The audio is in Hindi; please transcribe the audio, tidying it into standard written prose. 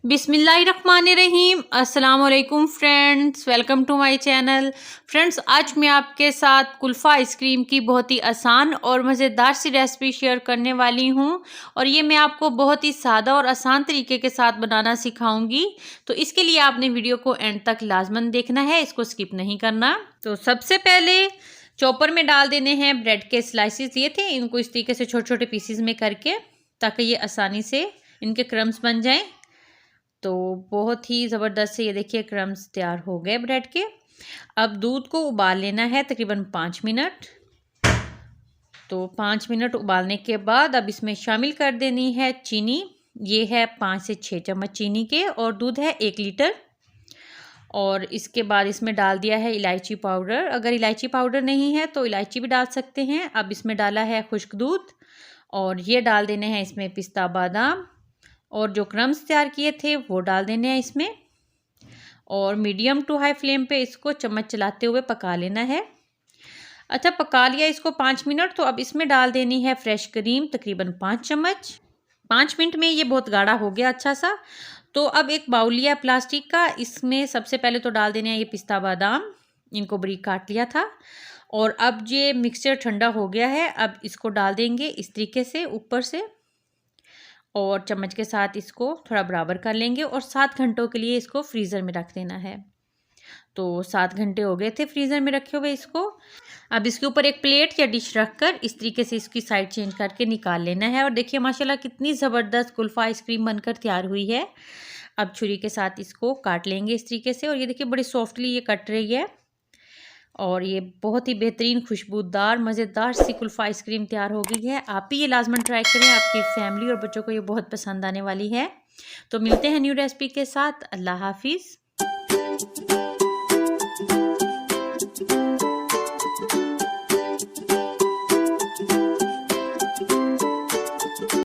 बिस्मिल्लाहिर्रहमानिर्रहीम। अस्सलाम वालेकुम friends, welcome to my channel. Friends, आज मैं आपके साथ कुल्फ़ा आइसक्रीम की बहुत ही आसान और मज़ेदार सी रेसिपी शेयर करने वाली हूं और ये मैं आपको बहुत ही सादा और आसान तरीके के साथ बनाना सिखाऊंगी। तो इसके लिए आपने वीडियो को एंड तक लाजमन देखना है, इसको स्किप नहीं करना। तो सबसे पहले चॉपर में डाल देने हैं ब्रेड के स्लाइसिस लिए थे, इनको इस तरीके से छोटे छोटे पीसीज में करके, ताकि ये आसानी से इनके क्रम्स बन जाएं। तो बहुत ही ज़बरदस्त से ये देखिए क्रम्स तैयार हो गए ब्रेड के। अब दूध को उबाल लेना है तकरीबन 5 मिनट। तो 5 मिनट उबालने के बाद अब इसमें शामिल कर देनी है चीनी। ये है 5 से 6 चम्मच चीनी के, और दूध है 1 लीटर। और इसके बाद इसमें डाल दिया है इलायची पाउडर। अगर इलायची पाउडर नहीं है तो इलायची भी डाल सकते हैं। अब इसमें डाला है खुश्क दूध, और ये डाल देने हैं इसमें पिस्ता बादाम, और जो क्रम्स तैयार किए थे वो डाल देने हैं इसमें। और मीडियम टू हाई फ्लेम पे इसको चम्मच चलाते हुए पका लेना है। अच्छा, पका लिया इसको 5 मिनट। तो अब इसमें डाल देनी है फ्रेश क्रीम, तकरीबन 5 चम्मच। 5 मिनट में ये बहुत गाढ़ा हो गया अच्छा सा। तो अब एक बाउल लिया प्लास्टिक का, इसमें सबसे पहले तो डाल देने हैं ये पिस्ता बादाम, इनको बारीक काट लिया था। और अब ये मिक्सचर ठंडा हो गया है, अब इसको डाल देंगे इस तरीके से ऊपर से, और चम्मच के साथ इसको थोड़ा बराबर कर लेंगे। और 7 घंटों के लिए इसको फ्रीज़र में रख देना है। तो 7 घंटे हो गए थे फ्रीज़र में रखे हुए इसको। अब इसके ऊपर एक प्लेट या डिश रखकर इस तरीके से इसकी साइड चेंज करके निकाल लेना है। और देखिए माशाल्लाह कितनी ज़बरदस्त कुल्फ़ा आइसक्रीम बनकर तैयार हुई है। अब छुरी के साथ इसको काट लेंगे इस तरीके से, और ये देखिए बड़ी सॉफ्टली ये कट रही है। और ये बहुत ही बेहतरीन खुशबूदार मज़ेदार सी कुल्फ़ा आइसक्रीम तैयार हो गई है। आप भी ये लाजमन ट्राई करें, आपकी फैमिली और बच्चों को ये बहुत पसंद आने वाली है। तो मिलते हैं न्यू रेसिपी के साथ। अल्लाह हाफिज़।